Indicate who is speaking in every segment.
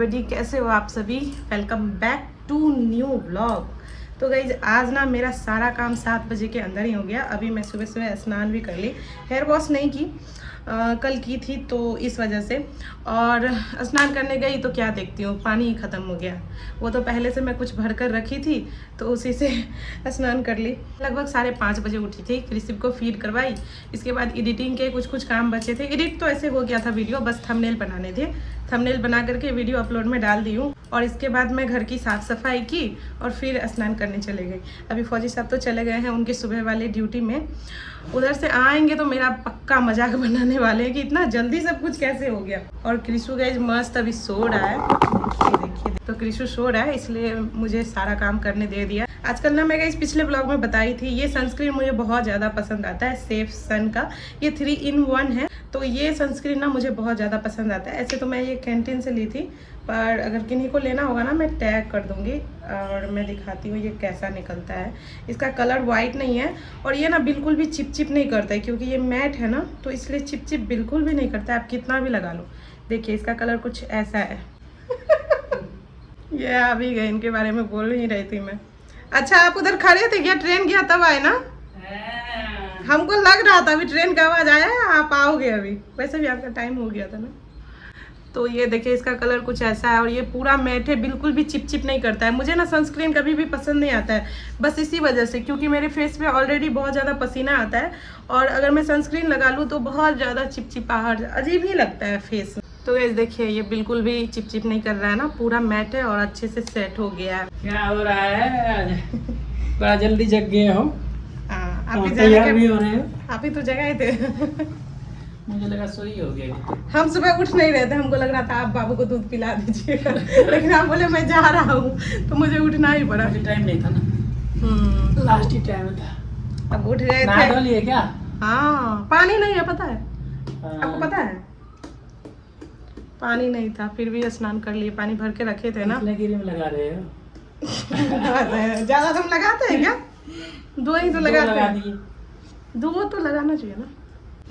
Speaker 1: Everybody, कैसे हो आप सभी। Welcome back to new vlog. तो गाइज आज ना मेरा सारा काम 7 बजे के अंदर ही हो गया। अभी मैं सुबह सुबह स्नान भी कर ली, हेयर वॉश नहीं की, कल की थी तो इस वजह से। और स्नान करने गई तो क्या देखती हूँ, पानी ही ख़त्म हो गया। वो तो पहले से मैं कुछ भर कर रखी थी तो उसी से स्नान कर ली। लगभग 5:30 बजे उठी थी, रिसिप को फीड करवाई। इसके बाद एडिटिंग के कुछ काम बचे थे। एडिट तो ऐसे हो गया था वीडियो, बस थंबनेल बनाने थे। थंबनेल बना करके वीडियो अपलोड में डाल दी हूँ। और इसके बाद मैं घर की साफ़ सफाई की और फिर स्नान करने चले गई। अभी फौजी साहब तो चले गए हैं उनकी सुबह वाली ड्यूटी में। उधर से आएंगे तो मेरा पक्का मजाक बनाने वाले हैं कि इतना जल्दी सब कुछ कैसे हो गया। और कृषु गाइस मस्त अभी सो रहा है, देखिए। तो कृषु सो रहा है इसलिए मुझे सारा काम करने दे दिया। आजकल ना मैं गाइस पिछले ब्लॉग में बताई थी, ये सनस्क्रीन मुझे बहुत ज़्यादा पसंद आता है, सेफ सन का। ये 3-in-1 है, तो ये सनस्क्रीन ना मुझे बहुत ज़्यादा पसंद आता है। ऐसे तो मैं ये कैंटीन से ली थी, पर अगर किन्हीं को लेना होगा ना मैं टैग कर दूंगी और मैं दिखाती हूँ ये कैसा निकलता है। इसका कलर वाइट नहीं है और ये ना बिल्कुल भी चिपचिप नहीं करता है, क्योंकि ये मैट है ना, तो इसलिए चिपचिप बिल्कुल भी नहीं करता है। आप कितना भी लगा लो। देखिए इसका कलर कुछ ऐसा है। ये अभी गए, इनके बारे में बोल ही रही थी मैं। अच्छा आप उधर खड़े थे क्या? ट्रेन गया तब आए ना? हमको लग रहा था अभी ट्रेन का आवाज आया है, आप आओगे अभी। वैसे भी आपका टाइम हो गया था ना। तो ये देखिए इसका कलर कुछ ऐसा है और ये पूरा मैट है, बिल्कुल भी चिपचिप नहीं करता है। मुझे ना सनस्क्रीन कभी भी पसंद नहीं आता है, बस इसी वजह से, क्योंकि मेरे फेस पे ऑलरेडी बहुत ज़्यादा पसीना आता है और अगर मैं सनस्क्रीन लगा लूँ तो बहुत ज़्यादा चिपचिपाहट, अजीब ही लगता है फेस। तो ये देखिए ये बिल्कुल भी चिपचिप नहीं कर रहा है ना, पूरा मैट है और अच्छे से सेट हो गया है।
Speaker 2: क्या हो रहा है आज? बड़ा जल्दी जग गए हो।
Speaker 1: आप
Speaker 2: तैयार भी हो रहे हो?
Speaker 1: आप ही तो जगह थे।
Speaker 2: मुझे लगा सोई हो गया।
Speaker 1: हम सुबह उठ नहीं रहे थे, हमको लग रहा था आप बाबू को दूध पिला दीजिएगा। लेकिन आप बोले मैं जा रहा हूँ तो मुझे उठना ही पड़ा।
Speaker 2: टाइम नहीं था ना, लास्ट ही टाइम था।
Speaker 1: अब उठ गए
Speaker 2: नहा
Speaker 1: थे।
Speaker 2: धो लिए क्या?
Speaker 1: हाँ पानी नहीं है, पता है आपको? पता है पानी नहीं था, फिर भी स्नान कर लिए। पानी भर के रखे थे ना।
Speaker 2: गिरी में लगा रहे हो?
Speaker 1: ज्यादा तुम लगाते हैं क्या? 2 ही तो लगाते हैं। 2 तो लगाना चाहिए ना।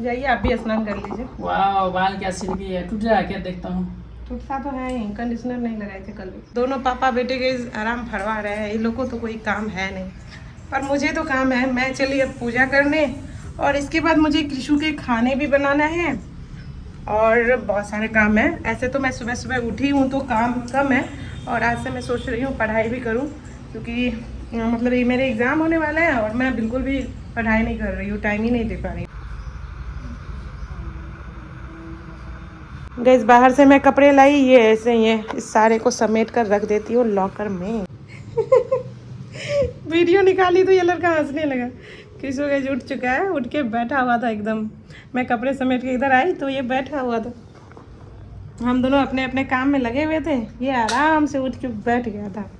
Speaker 1: जाइए आप भी स्नान कर लीजिए।
Speaker 2: वाह बाल क्या सिल्की है। टूट रहा है क्या? देखता हूँ।
Speaker 1: टूटता तो है ही, कंडीशनर नहीं लगाए थे कल भी। दोनों पापा बेटे के आराम फरवा रहे हैं। इन लोगों को तो कोई काम है नहीं, पर मुझे तो काम है। मैं चली अब पूजा करने और इसके बाद मुझे कृषु के खाने भी बनाना है और बहुत सारे काम है। ऐसे तो मैं सुबह सुबह उठी हूँ तो काम कम है और आज से मैं सोच रही हूँ पढ़ाई भी करूँ, क्योंकि मतलब ये मेरे एग्ज़ाम होने वाले हैं और मैं बिल्कुल भी पढ़ाई नहीं कर रही हूँ, टाइम ही नहीं दे पा रही। गैस बाहर से मैं कपड़े लाई, ये ऐसे ही है, इस सारे को समेट कर रख देती हूँ लॉकर में। वीडियो निकाली तो ये लड़का हंसने लगा। कृषु गैस उठ चुका है, उठ के बैठा हुआ था एकदम। मैं कपड़े समेट के इधर आई तो ये बैठा हुआ था। हम दोनों अपने अपने काम में लगे हुए थे, ये आराम से उठ के बैठ गया था।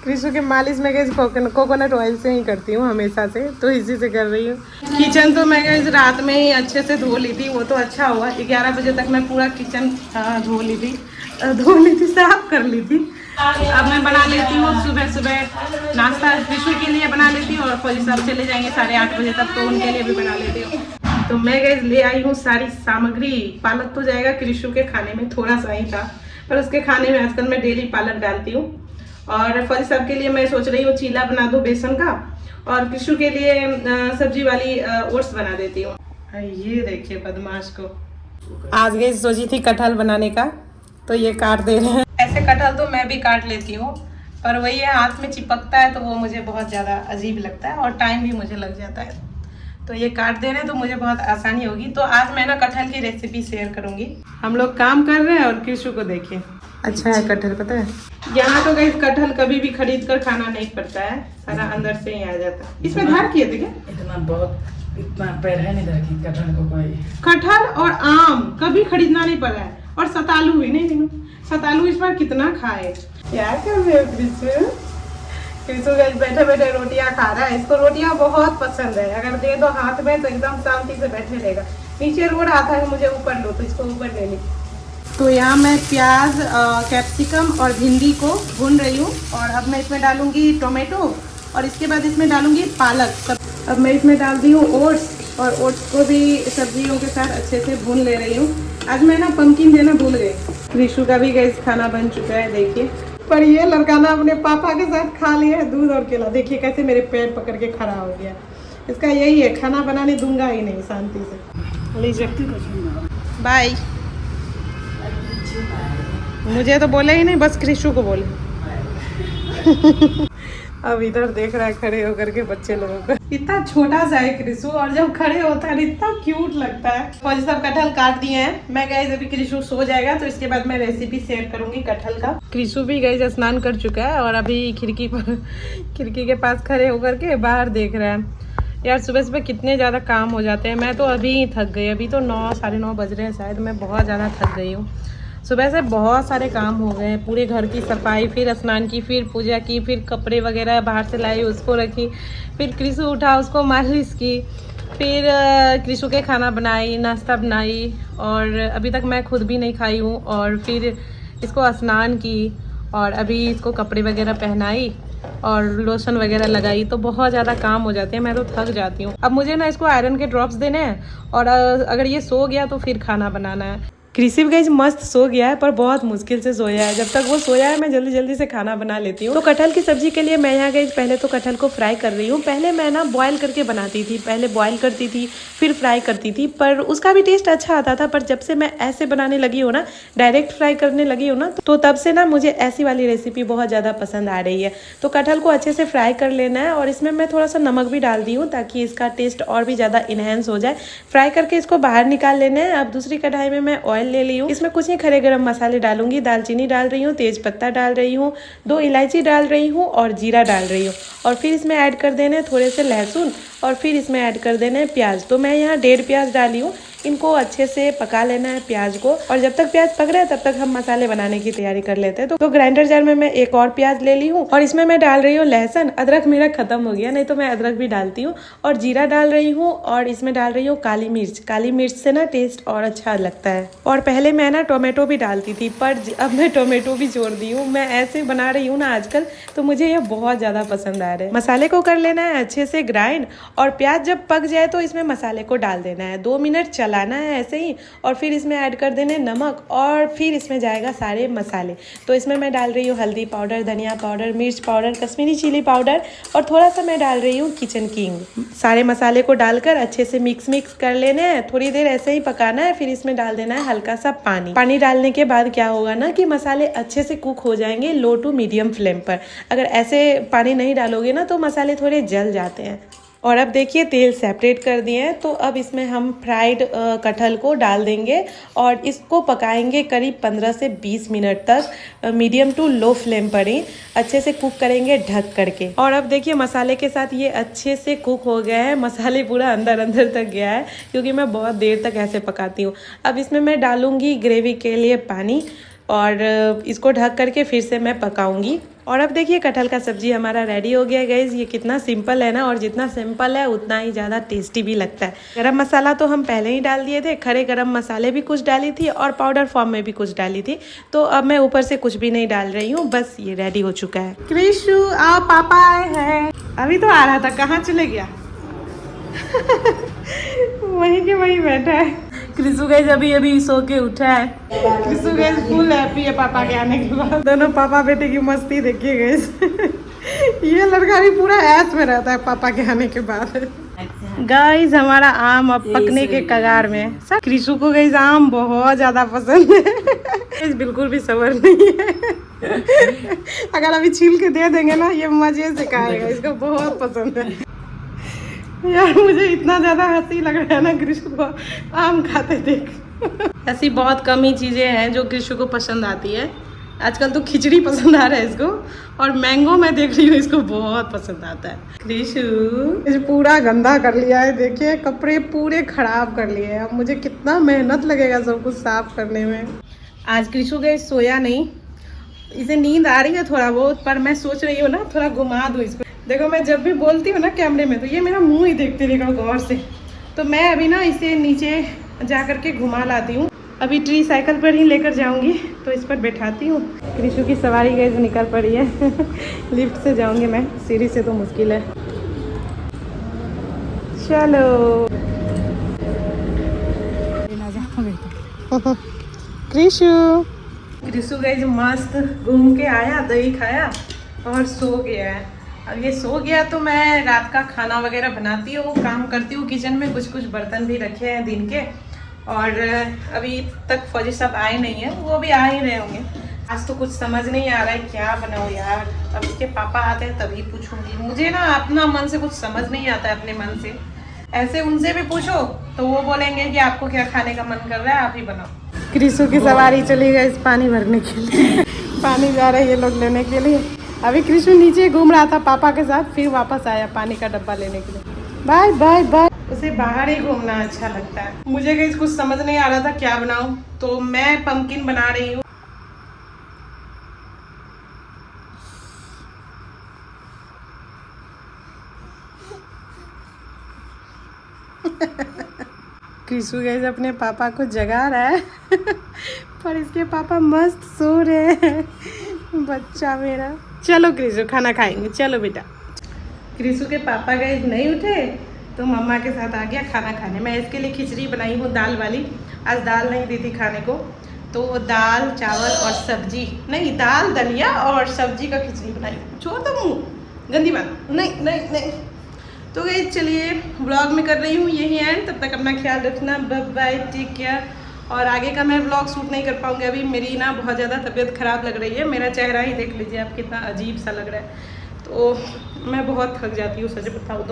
Speaker 1: कृषु के मालिश में गैस कोकोनट ऑयल से ही करती हूँ हमेशा से, तो इसी से कर रही हूँ। किचन तो मैं गैस रात में ही अच्छे से धो ली थी, वो तो अच्छा हुआ। 11 बजे तक मैं पूरा किचन धो ली थी, साफ कर ली थी। अब मैं बना लेती हूँ सुबह सुबह नाश्ता, कृषु के लिए बना लेती हूँ और फौजी साहब चले जाएंगे 8:30 बजे तक, तो उनके लिए भी बना लेती हूँ। तो मैं गैस ले आई हूँ सारी सामग्री। पालक तो जाएगा कृषु के खाने में, थोड़ा सा ही था, पर उसके खाने में आजकल मैं डेली पालक डालती हूँ। और फौजी साहब के लिए मैं सोच रही हूँ चीला बना दूँ बेसन का, और कृषु के लिए सब्जी वाली ओट्स बना देती हूँ। ये देखिए बदमाश को। आज गई सोची थी कटहल बनाने का, तो ये काट दे रहे हैं। ऐसे कटहल तो मैं भी काट लेती हूँ, पर वही है हाथ में चिपकता है तो वो मुझे बहुत ज़्यादा अजीब लगता है और टाइम भी मुझे लग जाता है। तो ये काट दे रहे हैं तो मुझे बहुत आसानी होगी। तो आज मैं ना कटहल की रेसिपी शेयर करूँगी। हम लोग काम कर रहे हैं और कृषु को देखिए। अच्छा है कटहल, पता है यहाँ तो गई कटहल कभी भी खरीद कर खाना नहीं पड़ता है, सारा अंदर से ही आ जाता है। इसमें धार किए थे क्या?
Speaker 2: इतना पैर है नहीं रखी कटहल को कोई। कटहल
Speaker 1: और आम कभी खरीदना नहीं पड़ा है, और सतालू भी नहीं। सतालू इस बार कितना खाए। क्या कर रहे हो कृषु? कृषु बैठे बैठे रोटियां खा रहा है। इसको रोटियां बहुत पसंद है, अगर दे दो हाथ में तो एकदम शांति से बैठे रहेगा। नीचे रो रहा था मुझे ऊपर लो, तो इसको ऊपर ले ली। तो यहाँ मैं प्याज, कैप्सिकम और भिंडी को भून रही हूँ और अब मैं इसमें डालूंगी टोमेटो और इसके बाद इसमें डालूंगी पालक। अब मैं इसमें डाल दी हूँ ओट्स और ओट्स को भी सब्जियों के साथ अच्छे से भून ले रही हूँ। आज मैं ना पम्पकिन देना भूल गई, कृषु का भी गैस खाना बन चुका है देखिए। पर ये लड़का ना अपने पापा के साथ खा लिया है दूध और केला। देखिए कैसे मेरे पैर पकड़ के खड़ा हो गया। इसका यही है, खाना बनाने दूंगा ही नहीं शांति से। लीजिए बाय। मुझे तो बोले ही नहीं, बस कृषु को बोले। अब इधर देख रहा है खड़े होकर के बच्चे लोगों को। इतना छोटा सा है कृषु, और जब खड़े होता है इतना क्यूट लगता है। फौजी सब कटहल काट दिए हैं। मैं गई अभी कृषु सो जाएगा तो इसके बाद मैं रेसिपी शेयर करूंगी कटहल का। कृषु भी गई स्नान कर चुका है और अभी खिड़की के पास खड़े होकर के बाहर देख रहा है। यार सुबह सुबह कितने ज़्यादा काम हो जाते हैं। मैं तो अभी ही थक गई। अभी तो 9 साढ़े 9 बज रहे हैं शायद। मैं बहुत ज़्यादा थक गई हूँ। सुबह से बहुत सारे काम हो गए हैं। पूरे घर की सफाई, फिर स्नान की, फिर पूजा की, फिर कपड़े वगैरह बाहर से लाई उसको रखी, फिर कृषु उठा उसको मालिश की, फिर कृषु के खाना बनाई, नाश्ता बनाई, और अभी तक मैं खुद भी नहीं खाई हूँ। और फिर इसको स्नान की और अभी इसको कपड़े वगैरह पहनाई और लोशन वगैरह लगाई। तो बहुत ज़्यादा काम हो जाते हैं। मैं तो थक जाती हूँ। अब मुझे ना इसको आयरन के ड्रॉप्स देने हैं और अगर ये सो गया तो फिर खाना बनाना है। कृषि गाइस मस्त सो गया है, पर बहुत मुश्किल से सोया है। जब तक वो सोया है मैं जल्दी जल्दी से खाना बना लेती हूँ। तो कटहल की सब्जी के लिए मैं यहाँ गाइस पहले तो कटहल को फ्राई कर रही हूँ। पहले मैं ना बॉयल करके बनाती थी। पहले बॉयल करती थी फिर फ्राई करती थी, पर उसका भी टेस्ट अच्छा आता था। पर जब से मैं ऐसे बनाने लगी हूँ ना, डायरेक्ट फ्राई करने लगी हूँ ना, तो तब से ना मुझे ऐसी वाली रेसिपी बहुत ज़्यादा पसंद आ रही है। तो कटहल को अच्छे से फ्राई कर लेना है और इसमें मैं थोड़ा सा नमक भी डाल दी हूँ ताकि इसका टेस्ट और भी ज़्यादा इनहेंस हो जाए। फ्राई करके इसको बाहर निकाल लेना है। अब दूसरी कढ़ाई में मैं ऑयल ले ली हूँ। इसमें कुछ नहीं, खड़े गरम मसाले डालूंगी। दालचीनी डाल रही हूँ, तेज पत्ता डाल रही हूँ, 2 इलायची डाल रही हूँ और जीरा डाल रही हूँ। और फिर इसमें ऐड कर देने थोड़े से लहसुन और फिर इसमें ऐड कर देने प्याज। तो मैं यहाँ 1.5 प्याज डाली हूँ। इनको अच्छे से पका लेना है प्याज को, और जब तक प्याज पक रहा है तब तक हम मसाले बनाने की तैयारी कर लेते हैं। तो ग्राइंडर जार में मैं एक और प्याज ले ली हूँ और इसमें मैं डाल रही हूँ लहसुन। अदरक मेरा खत्म हो गया, नहीं तो मैं अदरक भी डालती हूँ। और जीरा डाल रही हूँ और इसमें डाल रही हूँ काली मिर्च। काली मिर्च से ना टेस्ट और अच्छा लगता है। और पहले मैं ना टोमेटो भी डालती थी, पर अब मैं टोमेटो भी जोड़ दी हूँ। मैं ऐसे बना रही हूँ ना आजकल, तो मुझे यह बहुत ज़्यादा पसंद आ रहा है। मसाले को कर लेना है अच्छे से ग्राइंड, और प्याज जब पक जाए तो इसमें मसाले को डाल देना है। 2 मिनट चलाना है ऐसे ही, और फिर इसमें ऐड कर देने नमक, और फिर इसमें जाएगा सारे मसाले। तो इसमें मैं डाल रही हूँ हल्दी पाउडर, धनिया पाउडर, मिर्च पाउडर, कश्मीरी चिली पाउडर, और थोड़ा सा मैं डाल रही हूँ किचन किंग। सारे मसाले को डालकर अच्छे से मिक्स कर लेने हैं। थोड़ी देर ऐसे ही पकाना है। फिर इसमें डाल देना है हल्का सा पानी। पानी डालने के बाद क्या होगा ना कि मसाले अच्छे से कुक हो जाएंगे लो टू मीडियम फ्लेम पर। अगर ऐसे पानी नहीं डालोगे ना तो मसाले थोड़े जल जाते हैं। और अब देखिए तेल सेपरेट कर दिए हैं। तो अब इसमें हम फ्राइड कटहल को डाल देंगे और इसको पकाएंगे करीब 15 से 20 मिनट तक मीडियम टू लो फ्लेम पर ही अच्छे से कुक करेंगे ढक करके। और अब देखिए मसाले के साथ ये अच्छे से कुक हो गया है। मसाले पूरा अंदर तक गया है क्योंकि मैं बहुत देर तक ऐसे पकाती हूँ। अब इसमें मैं डालूंगी ग्रेवी के लिए पानी और इसको ढक करके फिर से मैं पकाऊंगी। और अब देखिए कटहल का सब्जी हमारा रेडी हो गया गाइस। ये कितना सिंपल है ना, और जितना सिंपल है उतना ही ज़्यादा टेस्टी भी लगता है। गरम मसाला तो हम पहले ही डाल दिए थे, खड़े गरम मसाले भी कुछ डाली थी और पाउडर फॉर्म में भी कुछ डाली थी। तो अब मैं ऊपर से कुछ भी नहीं डाल रही हूँ, बस ये रेडी हो चुका है। कृषु आओ, पापा आए हैं। अभी तो आ रहा था, कहाँ चले गया? वहीं के वहीं बैठा है। कृषु गाइस अभी सो के उठा है। कृषु गाइस फुल हैप्पी है पापा के आने के बाद। दोनों पापा बेटे की मस्ती देखिए गाइस। ये लड़का भी पूरा ऐश में रहता है पापा के आने के बाद। गाइस हमारा आम अब पकने के कगार में। कृषु को गाइस आम बहुत ज्यादा पसंद है। बिल्कुल भी सब्र नहीं है। अगर अभी छील के दे देंगे ना ये मजे से खाएगा, इसको बहुत पसंद है। यार मुझे इतना ज़्यादा हंसी लग रहा है ना कृषु को आम खाते देख। ऐसी बहुत कम ही चीज़ें हैं जो कृषु को पसंद आती है। आजकल तो खिचड़ी पसंद आ रहा है इसको, और मैंगो मैं देख रही हूँ इसको बहुत पसंद आता है। कृषु इसे पूरा गंदा कर लिया है, देखिए कपड़े पूरे खराब कर लिए हैं। अब मुझे कितना मेहनत लगेगा सब कुछ साफ करने में। आज कृषु गए सोया नहीं, इसे नींद आ रही है थोड़ा बहुत, पर मैं सोच रही हूँ ना थोड़ा घुमा दूँ इसको। देखो मैं जब भी बोलती हूँ ना कैमरे में तो ये मेरा मुंह ही देखते रहेगा गौर से। तो मैं अभी ना इसे नीचे जा कर के घुमा लाती हूँ। अभी ट्री साइकिल पर ही लेकर जाऊंगी तो इस पर बैठाती हूँ। कृषु की सवारी गई जो निकल पड़ी है। लिफ्ट से जाऊंगी मैं, सीढ़ी से तो मुश्किल है। चलो कृषु क्रिशु गाइस मस्त घूम के आया, दही खाया और सो गया है। अब ये सो गया तो मैं रात का खाना वगैरह बनाती हूँ, काम करती हूँ किचन में। कुछ कुछ बर्तन भी रखे हैं दिन के, और अभी तक फौजी साहब आए नहीं हैं, वो भी आ ही रहे होंगे। आज तो कुछ समझ नहीं आ रहा है क्या बनाओ यार। अब इसके पापा आते हैं तभी पूछूंगी। मुझे ना अपना मन से कुछ समझ नहीं आता है, अपने मन से। ऐसे उनसे भी पूछो तो वो बोलेंगे कि आपको क्या खाने का मन कर रहा है, आप ही बनाओ। क्रिशु की सवारी चली गई इस पानी भरने के लिए। पानी जा रहा है ये लोग लेने के लिए। अभी कृष्ण नीचे घूम रहा था पापा के साथ, फिर वापस आया पानी का डब्बा लेने के लिए। Bye bye bye. उसे बाहर ही घूमना अच्छा लगता है। मुझे कहीं कुछ समझ नहीं आ रहा था क्या बनाऊं, तो मैं पंपकिन बना रही हूँ। कृष्ण गैस अपने पापा को जगा रहा है पर इसके पापा मस्त सो रहे हैं। बच्चा मेरा। चलो कृष्ण खाना खाएंगे, चलो बेटा। कृष्ण के पापा गैस नहीं उठे तो मम्मा के साथ आ गया खाना खाने। मैं इसके लिए खिचड़ी बनाई हूँ दाल वाली। आज दाल नहीं दी थी खाने को, तो दाल चावल और सब्जी, नहीं दाल दलिया और सब्जी का खिचड़ी बनाई। छोड़ दो मुँह, गंदी बात। नहीं नहीं नहीं। तो गई चलिए व्लॉग में कर रही हूँ यही एंड। तब तक अपना ख्याल रखना, बाय बाय, टेक केयर। और आगे का मैं व्लॉग शूट नहीं कर पाऊँगी अभी। मेरी ना बहुत ज़्यादा तबीयत ख़राब लग रही है। मेरा चेहरा ही देख लीजिए आप, कितना अजीब सा लग रहा है। तो मैं बहुत थक जाती हूँ सच बताऊँ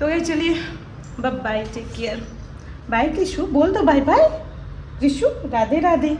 Speaker 1: तो गई चलिए bye bye, take care. Bye Krishu, बोल दो बाय बाय। कृषु राधे राधे।